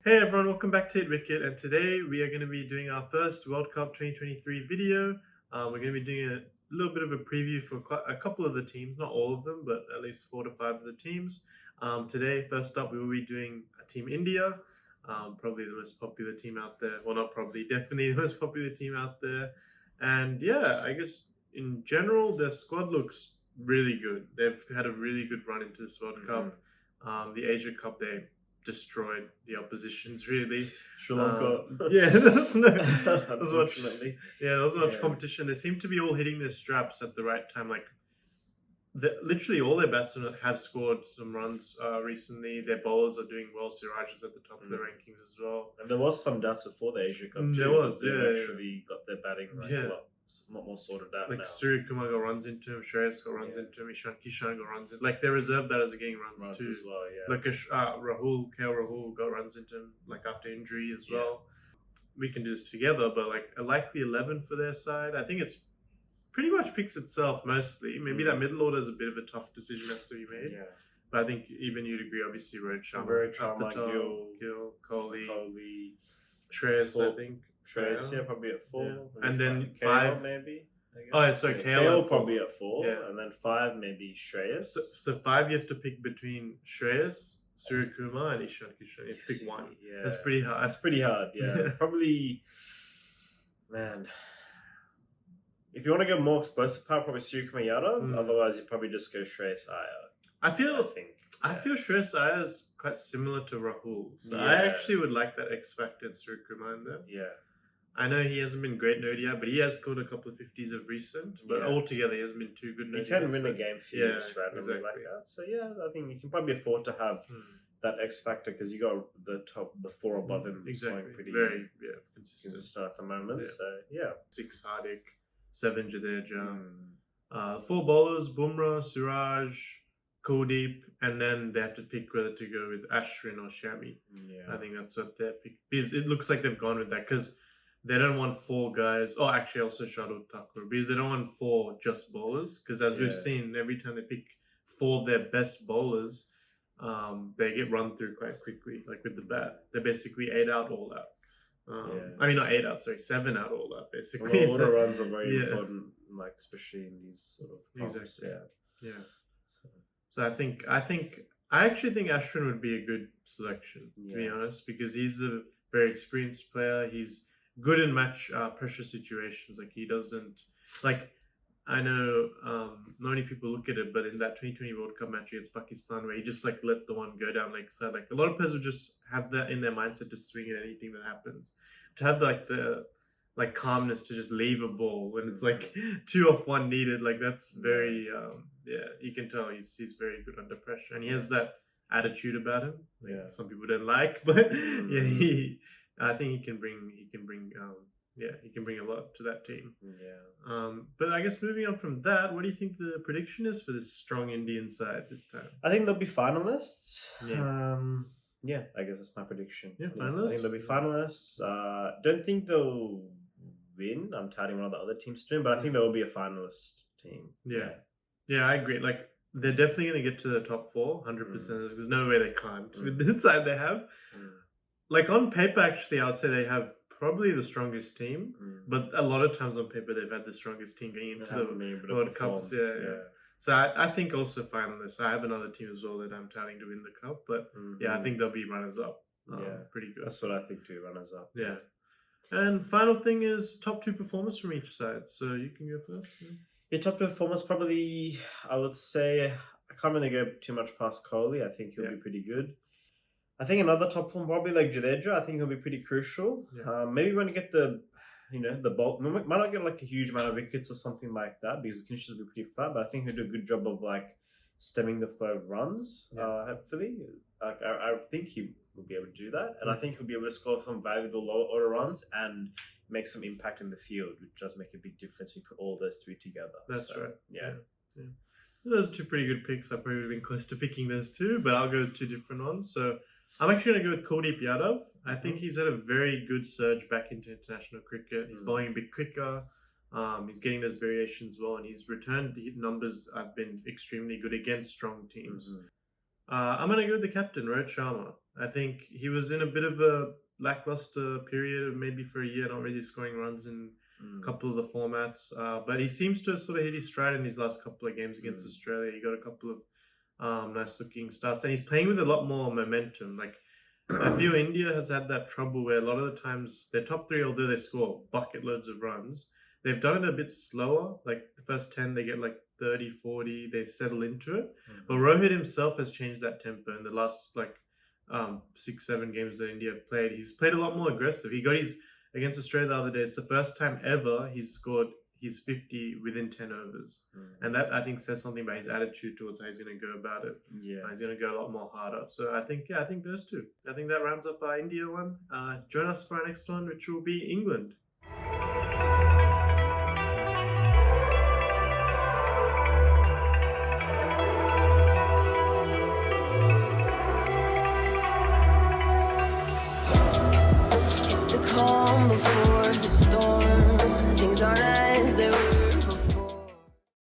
Hey everyone, welcome back to Hit Wicket, and today we are going to be doing our first World Cup 2023 video. We're going to be doing a little bit of a preview for quite a couple of the teams, not all of them, but at least 4 to 5 of the teams. Today, first up, we will be doing Team India, probably the most popular team out there. Well, not probably, definitely the most popular team out there. And yeah, I guess in general, their squad looks really good. They've had a really good run into this World Cup. The Asia Cup, they destroyed the oppositions really. Sri Lanka. Yeah, Unfortunately. there wasn't much competition. They seem to be all hitting their straps at the right time. Like literally all their batsmen have scored some runs recently. Their bowlers are doing well. Siraj is at the top of the rankings as well. And there was some doubts before the Asia Cup too. There was, they actually got their batting a lot more sorted out like now. Surya Kumar got runs into him, Shreyas got runs into him, Ishan Kishan got runs into him. Like their reserve batters are getting runs too. As well, Like KL Rahul got runs into him like after injury as well. We can do this together, but like I like the 11 for their side. I think it's pretty much picks itself mostly. Maybe that middle order is a bit of a tough decision has to be made. Yeah. But I think even you'd agree, obviously, Rohit Sharma, Gill, Kohli, Shreyas, I think. Shreyas, probably at 4. Yeah. And then KL 5 maybe. KL probably at 4, and then 5 maybe Shreyas. So 5 you have to pick between Shreyas, Surya Kumar, and Ishan Kishan. You have to pick one. Yeah, that's pretty hard. That's pretty hard. Yeah, probably. Man, if you want to go more explosive power, probably Surya Kumar Yadav. Otherwise, you probably just go Shreyas Iyer. I feel Shreyas Iyer is quite similar to Rahul. So I actually would like that X factor in Surya Kumar in there. Yeah. I know he hasn't been great in ODI, but he has scored a couple of 50s of recent. But altogether, he hasn't been too good in ODI. He can win a game for you just randomly like that. So I think you can probably afford to have that X factor because you got the 4 above him going pretty consistent at the moment. Yeah. So 6 Hardik, 7 Jadeja, 4 bowlers: Bumrah, Siraj, Kuldeep, and then they have to pick whether to go with Ashwin or Shami. I think that's what they're picking. Because it looks like they've gone with that because they don't want 4 guys. Oh, actually, also Shardul Thakur. Because they don't want 4 just bowlers. Because as we've seen, every time they pick 4 of their best bowlers, they get run through quite quickly. Like with the bat, they're basically 8 out, all out. I mean, not 8 out. Sorry, 7 out, all out. Basically, all the runs are very important. Like especially in these sort of comps. So I actually think Ashwin would be a good selection, to be honest, because he's a very experienced player. He's good in match pressure situations. Like he doesn't I know not many people look at it, but in that 2020 World Cup match against Pakistan, where he just like let the one go down like side, like a lot of players would just have that in their mindset to swing at anything that happens. To have the calmness to just leave a ball when it's like 2 off 1 needed, like that's very you can tell he's very good under pressure, and he has that attitude about him. Some people don't like, but I think he can bring a lot to that team. But I guess moving on from that, what do you think the prediction is for this strong Indian side this time? I think they'll be finalists. I guess that's my prediction. Finalists. I think they'll be finalists. Don't think they'll win. I'm touting one of the other teams to win, but I think there will be a finalist team. Yeah, I agree. Like they're definitely going to get to the top 4, 100%. There's no way they can't with this side they have. Like on paper, actually, I would say they have probably the strongest team, but a lot of times on paper they've had the strongest team going into the World Cups. So I think also finalists. I have another team as well that I'm touting to win the cup, but I think they'll be runners up. Pretty good. That's what I think too. Runners up. Yeah. And final thing is top 2 performers from each side. So you can go first. Your top 2 performers probably, I would say, I can't really go too much past Kohli. I think he'll be pretty good. I think another top form probably like Jadeja. I think he'll be pretty crucial. Maybe when you get the bulk, might not get like a huge amount of wickets or something like that because the conditions will be pretty flat. But I think he'll do a good job of like stemming the flow of runs. Hopefully, I think he will be able to do that, and I think he'll be able to score some valuable lower order runs and make some impact in the field, which does make a big difference when you put all those 3 together. That's right. Yeah. Those are 2 pretty good picks. I probably would have been close to picking those 2, but I'll go with 2 different ones. So I'm actually going to go with Kuldeep Yadav. I think he's had a very good surge back into international cricket. He's bowling a bit quicker. He's getting those variations well, and his return numbers have been extremely good against strong teams. I'm gonna go with the captain, Rohit Sharma. I think he was in a bit of a lackluster period, maybe for a year, not really scoring runs in a couple of the formats. But he seems to have sort of hit his stride in these last couple of games against Australia. He got a couple of nice looking starts, and he's playing with a lot more momentum. Like I feel India has had that trouble where a lot of the times their top three, although they score bucket loads of runs, they've done it a bit slower. Like the first 10, they get like 30, 40, they settle into it. But Rohit himself has changed that tempo in the last like 6, 7 games that India have played. He's played a lot more aggressive. He got his against Australia the other day. It's the first time ever he's scored his 50 within 10 overs. And that I think says something about his attitude towards how he's going to go about it. Yeah. He's going to go a lot more harder. So I think those two. I think that rounds up our India one. Join us for our next one, which will be England.